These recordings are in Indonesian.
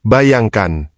Bayangkan,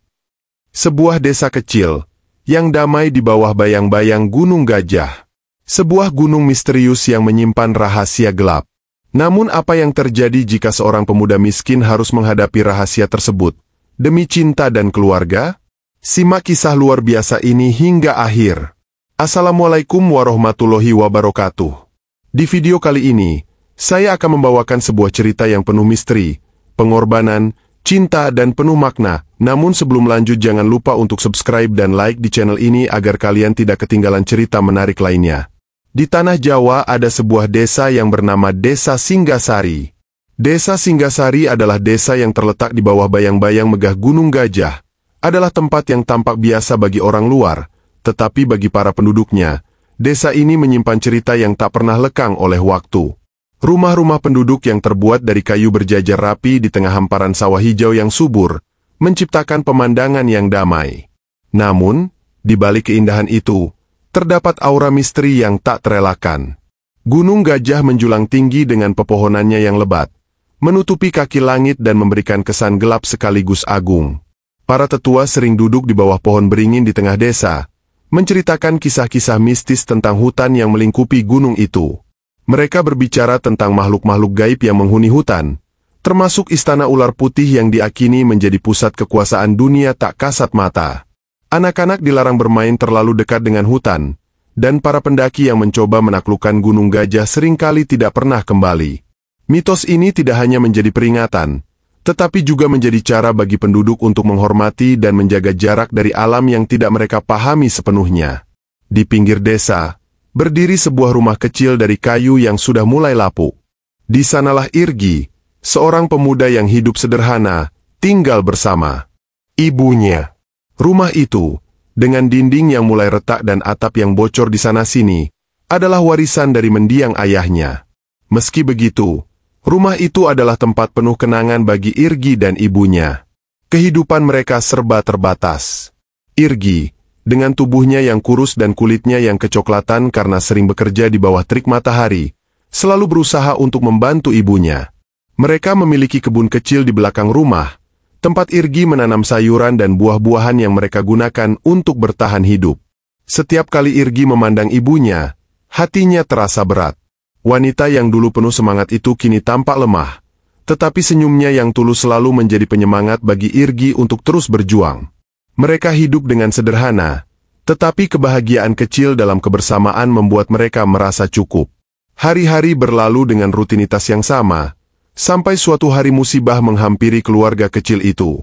sebuah desa kecil yang damai di bawah bayang-bayang Gunung Gajah. Sebuah gunung misterius yang menyimpan rahasia gelap. Namun apa yang terjadi jika seorang pemuda miskin harus menghadapi rahasia tersebut demi cinta dan keluarga? Simak kisah luar biasa ini hingga akhir. Assalamualaikum warahmatullahi wabarakatuh. Di video kali ini, saya akan membawakan sebuah cerita yang penuh misteri, pengorbanan, cinta dan penuh makna. Namun sebelum lanjut jangan lupa untuk subscribe dan like di channel ini agar kalian tidak ketinggalan cerita menarik lainnya. Di tanah Jawa ada sebuah desa yang bernama Desa Singgasari. Desa Singgasari adalah desa yang terletak di bawah bayang-bayang megah Gunung Gajah. Adalah tempat yang tampak biasa bagi orang luar, tetapi bagi para penduduknya, desa ini menyimpan cerita yang tak pernah lekang oleh waktu. Rumah-rumah penduduk yang terbuat dari kayu berjajar rapi di tengah hamparan sawah hijau yang subur, menciptakan pemandangan yang damai. Namun, di balik keindahan itu, terdapat aura misteri yang tak terelakkan. Gunung Gajah menjulang tinggi dengan pepohonannya yang lebat, menutupi kaki langit dan memberikan kesan gelap sekaligus agung. Para tetua sering duduk di bawah pohon beringin di tengah desa, menceritakan kisah-kisah mistis tentang hutan yang melingkupi gunung itu. Mereka berbicara tentang makhluk-makhluk gaib yang menghuni hutan, termasuk istana ular putih yang diakini menjadi pusat kekuasaan dunia tak kasat mata. Anak-anak dilarang bermain terlalu dekat dengan hutan, dan para pendaki yang mencoba menaklukkan Gunung Gajah seringkali tidak pernah kembali. Mitos ini tidak hanya menjadi peringatan, tetapi juga menjadi cara bagi penduduk untuk menghormati dan menjaga jarak dari alam yang tidak mereka pahami sepenuhnya. Di pinggir desa, berdiri sebuah rumah kecil dari kayu yang sudah mulai lapuk. Di sanalah Irgi, seorang pemuda yang hidup sederhana, tinggal bersama ibunya. Rumah itu, dengan dinding yang mulai retak dan atap yang bocor di sana-sini, adalah warisan dari mendiang ayahnya. Meski begitu, rumah itu adalah tempat penuh kenangan bagi Irgi dan ibunya. Kehidupan mereka serba terbatas. Irgi, dengan tubuhnya yang kurus dan kulitnya yang kecoklatan karena sering bekerja di bawah terik matahari, selalu berusaha untuk membantu ibunya. Mereka memiliki kebun kecil di belakang rumah, tempat Irgi menanam sayuran dan buah-buahan yang mereka gunakan untuk bertahan hidup. Setiap kali Irgi memandang ibunya, hatinya terasa berat. Wanita yang dulu penuh semangat itu kini tampak lemah, tetapi senyumnya yang tulus selalu menjadi penyemangat bagi Irgi untuk terus berjuang. Mereka hidup dengan sederhana, tetapi kebahagiaan kecil dalam kebersamaan membuat mereka merasa cukup. Hari-hari berlalu dengan rutinitas yang sama, sampai suatu hari musibah menghampiri keluarga kecil itu.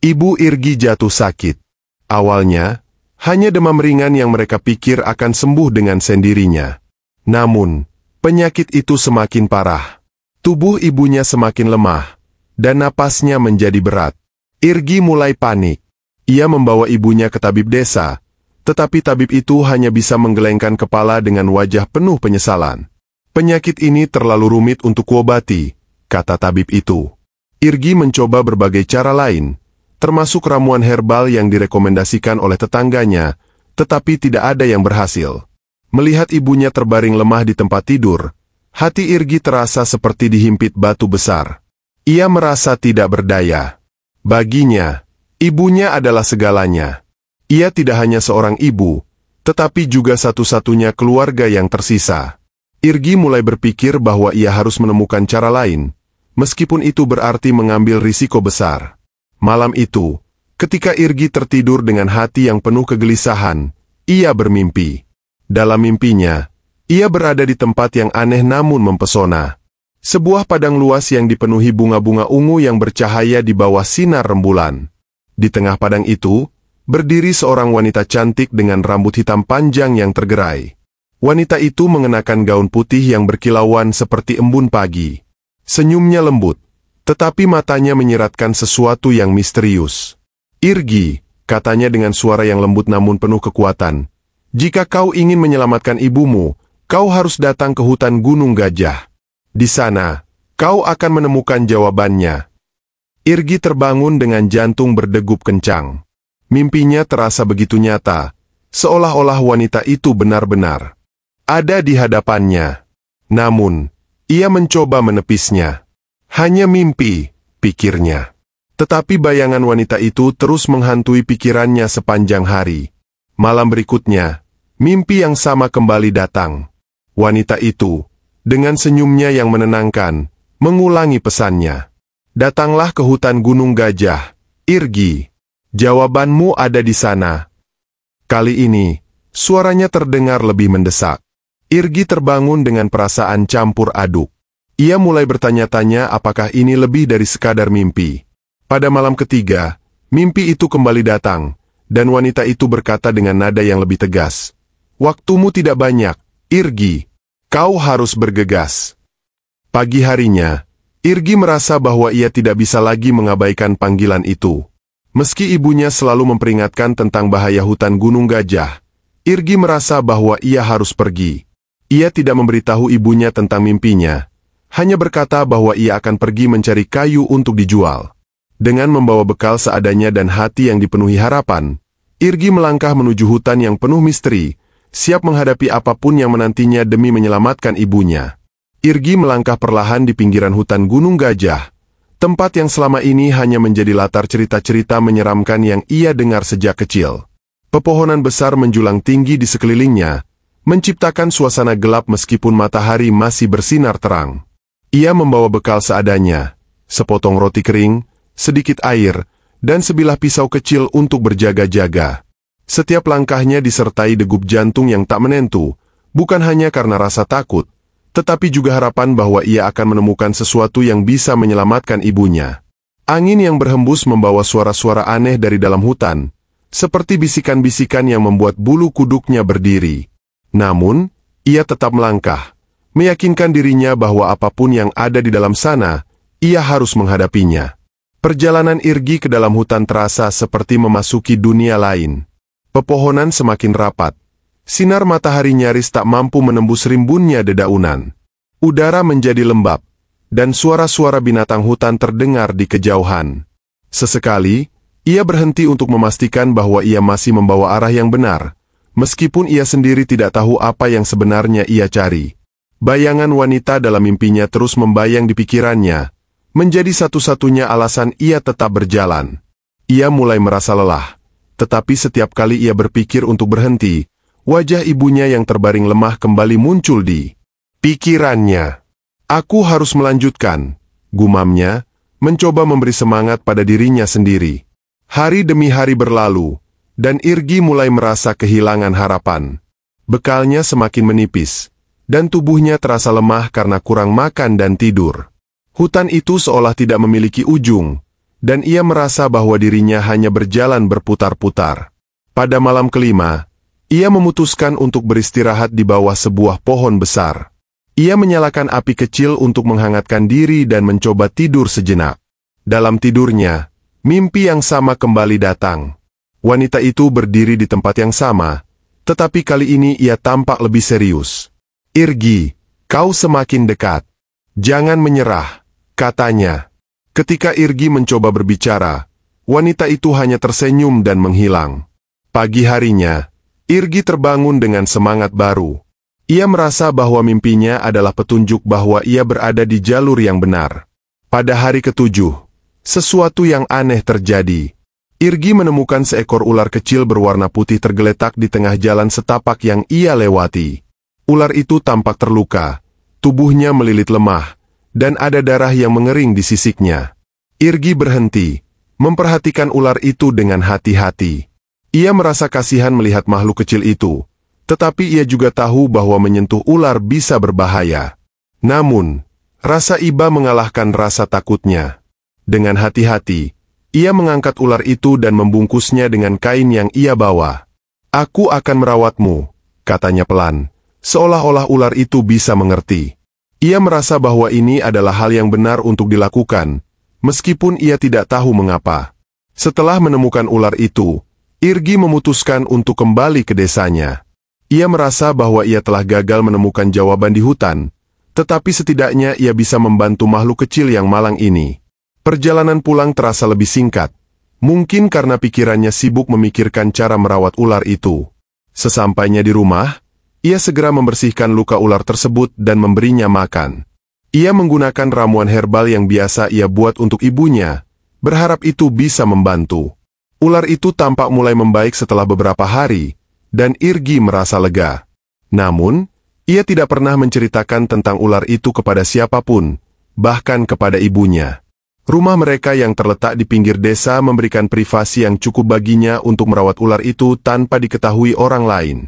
Ibu Irgi jatuh sakit. Awalnya, hanya demam ringan yang mereka pikir akan sembuh dengan sendirinya. Namun, penyakit itu semakin parah. Tubuh ibunya semakin lemah, dan napasnya menjadi berat. Irgi mulai panik. Ia membawa ibunya ke tabib desa, tetapi tabib itu hanya bisa menggelengkan kepala dengan wajah penuh penyesalan. Penyakit ini terlalu rumit untuk kuobati, kata tabib itu. Irgi mencoba berbagai cara lain, termasuk ramuan herbal yang direkomendasikan oleh tetangganya, tetapi tidak ada yang berhasil. Melihat ibunya terbaring lemah di tempat tidur, hati Irgi terasa seperti dihimpit batu besar. Ia merasa tidak berdaya. Baginya, ibunya adalah segalanya. Ia tidak hanya seorang ibu, tetapi juga satu-satunya keluarga yang tersisa. Irgi mulai berpikir bahwa ia harus menemukan cara lain, meskipun itu berarti mengambil risiko besar. Malam itu, ketika Irgi tertidur dengan hati yang penuh kegelisahan, ia bermimpi. Dalam mimpinya, ia berada di tempat yang aneh namun mempesona. Sebuah padang luas yang dipenuhi bunga-bunga ungu yang bercahaya di bawah sinar rembulan. Di tengah padang itu, berdiri seorang wanita cantik dengan rambut hitam panjang yang tergerai. Wanita itu mengenakan gaun putih yang berkilauan seperti embun pagi. Senyumnya lembut, tetapi matanya menyiratkan sesuatu yang misterius. Irgi, katanya dengan suara yang lembut namun penuh kekuatan. Jika kau ingin menyelamatkan ibumu, kau harus datang ke hutan Gunung Gajah. Di sana, kau akan menemukan jawabannya. Irgi terbangun dengan jantung berdegup kencang. Mimpinya terasa begitu nyata, seolah-olah wanita itu benar-benar ada di hadapannya. Namun, ia mencoba menepisnya. Hanya mimpi, pikirnya. Tetapi bayangan wanita itu terus menghantui pikirannya sepanjang hari. Malam berikutnya, mimpi yang sama kembali datang. Wanita itu, dengan senyumnya yang menenangkan, mengulangi pesannya. Datanglah ke hutan Gunung Gajah, Irgi. Jawabanmu ada di sana. Kali ini, suaranya terdengar lebih mendesak. Irgi terbangun dengan perasaan campur aduk. Ia mulai bertanya-tanya apakah ini lebih dari sekadar mimpi. Pada malam ketiga, mimpi itu kembali datang, dan wanita itu berkata dengan nada yang lebih tegas. Waktumu tidak banyak, Irgi. Kau harus bergegas. Pagi harinya, Irgi merasa bahwa ia tidak bisa lagi mengabaikan panggilan itu. Meski ibunya selalu memperingatkan tentang bahaya hutan Gunung Gajah, Irgi merasa bahwa ia harus pergi. Ia tidak memberitahu ibunya tentang mimpinya, hanya berkata bahwa ia akan pergi mencari kayu untuk dijual. Dengan membawa bekal seadanya dan hati yang dipenuhi harapan, Irgi melangkah menuju hutan yang penuh misteri, siap menghadapi apapun yang menantinya demi menyelamatkan ibunya. Irgi melangkah perlahan di pinggiran hutan Gunung Gajah, tempat yang selama ini hanya menjadi latar cerita-cerita menyeramkan yang ia dengar sejak kecil. Pepohonan besar menjulang tinggi di sekelilingnya, menciptakan suasana gelap meskipun matahari masih bersinar terang. Ia membawa bekal seadanya, sepotong roti kering, sedikit air, dan sebilah pisau kecil untuk berjaga-jaga. Setiap langkahnya disertai degup jantung yang tak menentu, bukan hanya karena rasa takut, tetapi juga harapan bahwa ia akan menemukan sesuatu yang bisa menyelamatkan ibunya. Angin yang berhembus membawa suara-suara aneh dari dalam hutan, seperti bisikan-bisikan yang membuat bulu kuduknya berdiri. Namun, ia tetap melangkah, meyakinkan dirinya bahwa apapun yang ada di dalam sana, ia harus menghadapinya. Perjalanan Irgi ke dalam hutan terasa seperti memasuki dunia lain. Pepohonan semakin rapat. Sinar matahari nyaris tak mampu menembus rimbunnya dedaunan. Udara menjadi lembab, dan suara-suara binatang hutan terdengar di kejauhan. Sesekali, ia berhenti untuk memastikan bahwa ia masih membawa arah yang benar, meskipun ia sendiri tidak tahu apa yang sebenarnya ia cari. Bayangan wanita dalam mimpinya terus membayang di pikirannya, menjadi satu-satunya alasan ia tetap berjalan. Ia mulai merasa lelah, tetapi setiap kali ia berpikir untuk berhenti, wajah ibunya yang terbaring lemah kembali muncul di pikirannya. Aku harus melanjutkan, gumamnya, mencoba memberi semangat pada dirinya sendiri. Hari demi hari berlalu, dan Irgi mulai merasa kehilangan harapan. Bekalnya semakin menipis, dan tubuhnya terasa lemah karena kurang makan dan tidur. Hutan itu seolah tidak memiliki ujung, dan ia merasa bahwa dirinya hanya berjalan berputar-putar. Pada malam kelima, ia memutuskan untuk beristirahat di bawah sebuah pohon besar. Ia menyalakan api kecil untuk menghangatkan diri dan mencoba tidur sejenak. Dalam tidurnya, mimpi yang sama kembali datang. Wanita itu berdiri di tempat yang sama, tetapi kali ini ia tampak lebih serius. Irgi, kau semakin dekat. Jangan menyerah, katanya. Ketika Irgi mencoba berbicara, wanita itu hanya tersenyum dan menghilang. Pagi harinya, Irgi terbangun dengan semangat baru. Ia merasa bahwa mimpinya adalah petunjuk bahwa ia berada di jalur yang benar. Pada hari ketujuh, sesuatu yang aneh terjadi. Irgi menemukan seekor ular kecil berwarna putih tergeletak di tengah jalan setapak yang ia lewati. Ular itu tampak terluka, tubuhnya melilit lemah, dan ada darah yang mengering di sisiknya. Irgi berhenti, memperhatikan ular itu dengan hati-hati. Ia merasa kasihan melihat makhluk kecil itu, tetapi ia juga tahu bahwa menyentuh ular bisa berbahaya. Namun, rasa iba mengalahkan rasa takutnya. Dengan hati-hati, ia mengangkat ular itu dan membungkusnya dengan kain yang ia bawa. Aku akan merawatmu, katanya pelan, seolah-olah ular itu bisa mengerti. Ia merasa bahwa ini adalah hal yang benar untuk dilakukan, meskipun ia tidak tahu mengapa. Setelah menemukan ular itu, Irgi memutuskan untuk kembali ke desanya. Ia merasa bahwa ia telah gagal menemukan jawaban di hutan, tetapi setidaknya ia bisa membantu makhluk kecil yang malang ini. Perjalanan pulang terasa lebih singkat, mungkin karena pikirannya sibuk memikirkan cara merawat ular itu. Sesampainya di rumah, ia segera membersihkan luka ular tersebut dan memberinya makan. Ia menggunakan ramuan herbal yang biasa ia buat untuk ibunya, berharap itu bisa membantu. Ular itu tampak mulai membaik setelah beberapa hari, dan Irgi merasa lega. Namun, ia tidak pernah menceritakan tentang ular itu kepada siapapun, bahkan kepada ibunya. Rumah mereka yang terletak di pinggir desa memberikan privasi yang cukup baginya untuk merawat ular itu tanpa diketahui orang lain.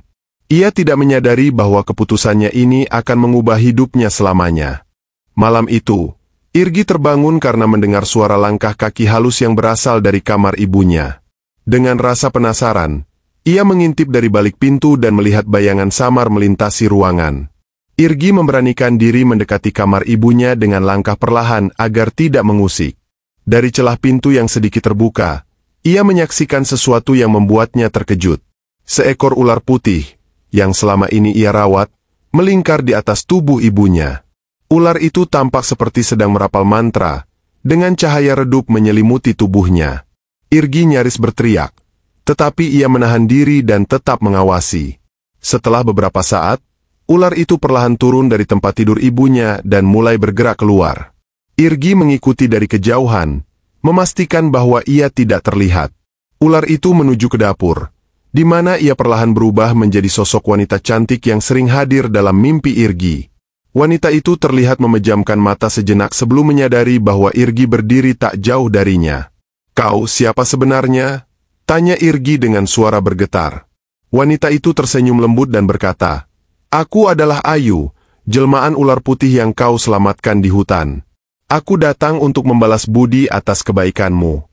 Ia tidak menyadari bahwa keputusannya ini akan mengubah hidupnya selamanya. Malam itu, Irgi terbangun karena mendengar suara langkah kaki halus yang berasal dari kamar ibunya. Dengan rasa penasaran, ia mengintip dari balik pintu dan melihat bayangan samar melintasi ruangan. Irgi memberanikan diri mendekati kamar ibunya dengan langkah perlahan agar tidak mengusik. Dari celah pintu yang sedikit terbuka, ia menyaksikan sesuatu yang membuatnya terkejut. Seekor ular putih, yang selama ini ia rawat, melingkar di atas tubuh ibunya. Ular itu tampak seperti sedang merapal mantra, dengan cahaya redup menyelimuti tubuhnya. Irgi nyaris berteriak, tetapi ia menahan diri dan tetap mengawasi. Setelah beberapa saat, ular itu perlahan turun dari tempat tidur ibunya dan mulai bergerak keluar. Irgi mengikuti dari kejauhan, memastikan bahwa ia tidak terlihat. Ular itu menuju ke dapur, di mana ia perlahan berubah menjadi sosok wanita cantik yang sering hadir dalam mimpi Irgi. Wanita itu terlihat memejamkan mata sejenak sebelum menyadari bahwa Irgi berdiri tak jauh darinya. "Kau siapa sebenarnya?" tanya Irgi dengan suara bergetar. Wanita itu tersenyum lembut dan berkata, "Aku adalah Ayu, jelmaan ular putih yang kau selamatkan di hutan. Aku datang untuk membalas budi atas kebaikanmu."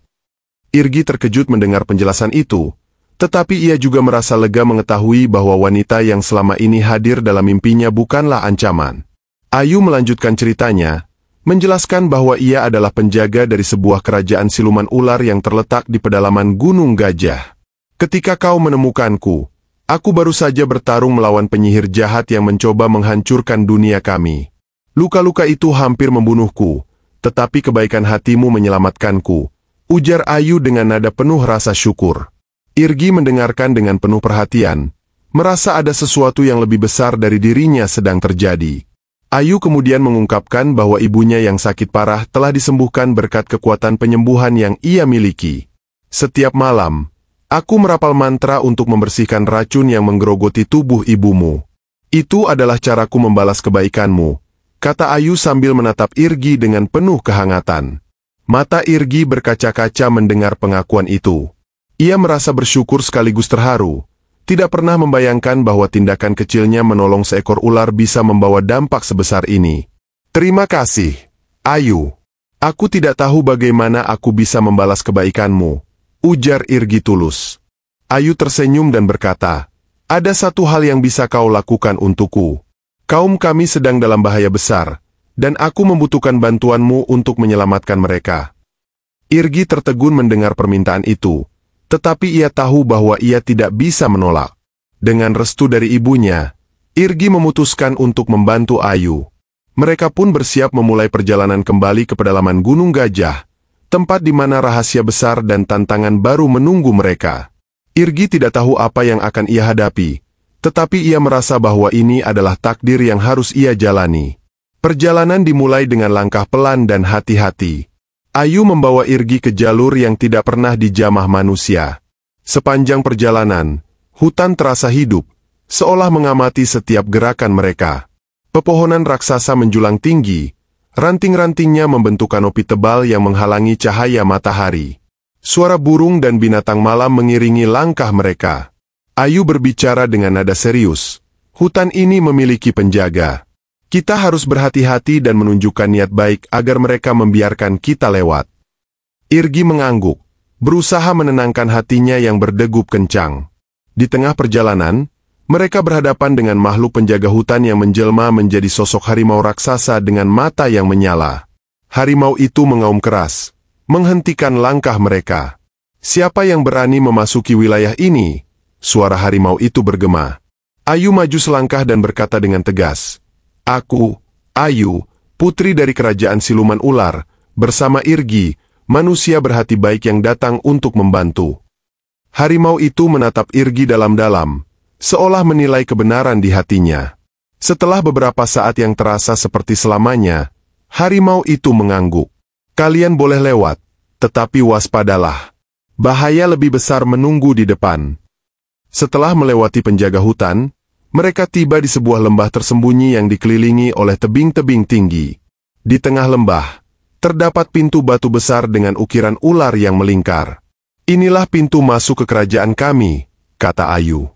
Irgi terkejut mendengar penjelasan itu, tetapi ia juga merasa lega mengetahui bahwa wanita yang selama ini hadir dalam mimpinya bukanlah ancaman. Ayu melanjutkan ceritanya, menjelaskan bahwa ia adalah penjaga dari sebuah kerajaan siluman ular yang terletak di pedalaman Gunung Gajah. "Ketika kau menemukanku, aku baru saja bertarung melawan penyihir jahat yang mencoba menghancurkan dunia kami. Luka-luka itu hampir membunuhku, tetapi kebaikan hatimu menyelamatkanku," ujar Ayu dengan nada penuh rasa syukur. Irgi mendengarkan dengan penuh perhatian, merasa ada sesuatu yang lebih besar dari dirinya sedang terjadi. Ayu kemudian mengungkapkan bahwa ibunya yang sakit parah telah disembuhkan berkat kekuatan penyembuhan yang ia miliki. "Setiap malam, aku merapal mantra untuk membersihkan racun yang menggerogoti tubuh ibumu. Itu adalah caraku membalas kebaikanmu," kata Ayu sambil menatap Irgi dengan penuh kehangatan. Mata Irgi berkaca-kaca mendengar pengakuan itu. Ia merasa bersyukur sekaligus terharu. Tidak pernah membayangkan bahwa tindakan kecilnya menolong seekor ular bisa membawa dampak sebesar ini. "Terima kasih, Ayu. Aku tidak tahu bagaimana aku bisa membalas kebaikanmu," ujar Irgi tulus. Ayu tersenyum dan berkata, "Ada satu hal yang bisa kau lakukan untukku. Kaum kami sedang dalam bahaya besar, dan aku membutuhkan bantuanmu untuk menyelamatkan mereka." Irgi tertegun mendengar permintaan itu, tetapi ia tahu bahwa ia tidak bisa menolak. Dengan restu dari ibunya, Irgi memutuskan untuk membantu Ayu. Mereka pun bersiap memulai perjalanan kembali ke pedalaman Gunung Gajah, tempat di mana rahasia besar dan tantangan baru menunggu mereka. Irgi tidak tahu apa yang akan ia hadapi, tetapi ia merasa bahwa ini adalah takdir yang harus ia jalani. Perjalanan dimulai dengan langkah pelan dan hati-hati. Ayu membawa Irgi ke jalur yang tidak pernah dijamah manusia. Sepanjang perjalanan, hutan terasa hidup, seolah mengamati setiap gerakan mereka. Pepohonan raksasa menjulang tinggi, ranting-rantingnya membentuk kanopi tebal yang menghalangi cahaya matahari. Suara burung dan binatang malam mengiringi langkah mereka. Ayu berbicara dengan nada serius. "Hutan ini memiliki penjaga. Kita harus berhati-hati dan menunjukkan niat baik agar mereka membiarkan kita lewat." Irgi mengangguk, berusaha menenangkan hatinya yang berdegup kencang. Di tengah perjalanan, mereka berhadapan dengan makhluk penjaga hutan yang menjelma menjadi sosok harimau raksasa dengan mata yang menyala. Harimau itu mengaum keras, menghentikan langkah mereka. "Siapa yang berani memasuki wilayah ini?" suara harimau itu bergema. Ayu maju selangkah dan berkata dengan tegas, "Aku, Ayu, putri dari kerajaan siluman ular, bersama Irgi, manusia berhati baik yang datang untuk membantu." Harimau itu menatap Irgi dalam-dalam, seolah menilai kebenaran di hatinya. Setelah beberapa saat yang terasa seperti selamanya, harimau itu mengangguk. "Kalian boleh lewat, tetapi waspadalah. Bahaya lebih besar menunggu di depan. Setelah melewati penjaga hutan, mereka tiba di sebuah lembah tersembunyi yang dikelilingi oleh tebing-tebing tinggi. Di tengah lembah, terdapat pintu batu besar dengan ukiran ular yang melingkar. Inilah pintu masuk ke kerajaan kami, kata Ayu.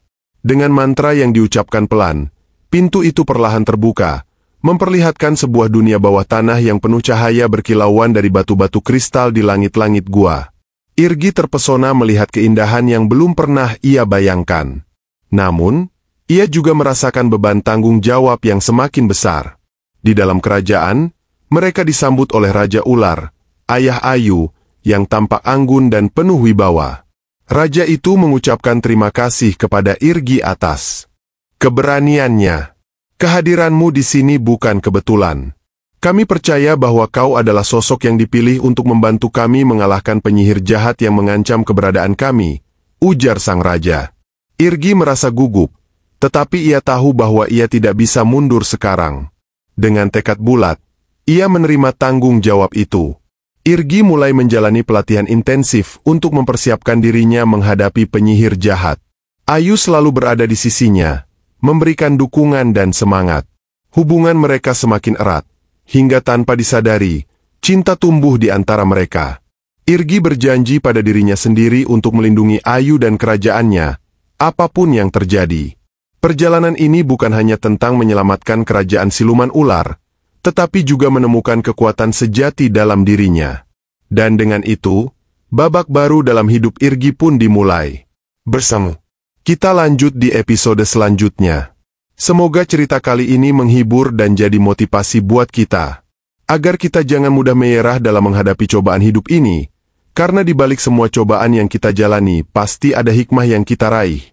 Dengan mantra yang diucapkan pelan, pintu itu perlahan terbuka, memperlihatkan sebuah dunia bawah tanah yang penuh cahaya berkilauan dari batu-batu kristal di langit-langit gua. Irgi terpesona melihat keindahan yang belum pernah ia bayangkan. Namun, ia juga merasakan beban tanggung jawab yang semakin besar. Di dalam kerajaan, mereka disambut oleh Raja Ular, ayah Ayu, yang tampak anggun dan penuh wibawa. Raja itu mengucapkan terima kasih kepada Irgi atas keberaniannya. Kehadiranmu di sini bukan kebetulan. Kami percaya bahwa kau adalah sosok yang dipilih untuk membantu kami mengalahkan penyihir jahat yang mengancam keberadaan kami, ujar sang raja. Irgi merasa gugup, tetapi ia tahu bahwa ia tidak bisa mundur sekarang. Dengan tekad bulat, ia menerima tanggung jawab itu. Irgi mulai menjalani pelatihan intensif untuk mempersiapkan dirinya menghadapi penyihir jahat. Ayu selalu berada di sisinya, memberikan dukungan dan semangat. Hubungan mereka semakin erat. Hingga tanpa disadari, cinta tumbuh di antara mereka. Irgi berjanji pada dirinya sendiri untuk melindungi Ayu dan kerajaannya, apapun yang terjadi. Perjalanan ini bukan hanya tentang menyelamatkan kerajaan siluman ular, tetapi juga menemukan kekuatan sejati dalam dirinya. Dan dengan itu, babak baru dalam hidup Irgi pun dimulai. Bersama kita lanjut di episode selanjutnya. Semoga cerita kali ini menghibur dan jadi motivasi buat kita. Agar kita jangan mudah menyerah dalam menghadapi cobaan hidup ini, karena di balik semua cobaan yang kita jalani, pasti ada hikmah yang kita raih.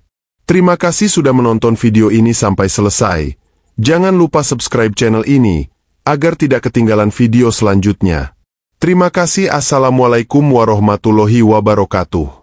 Terima kasih sudah menonton video ini sampai selesai. Jangan lupa subscribe channel ini, agar tidak ketinggalan video selanjutnya. Terima kasih. Assalamualaikum warahmatullahi wabarakatuh.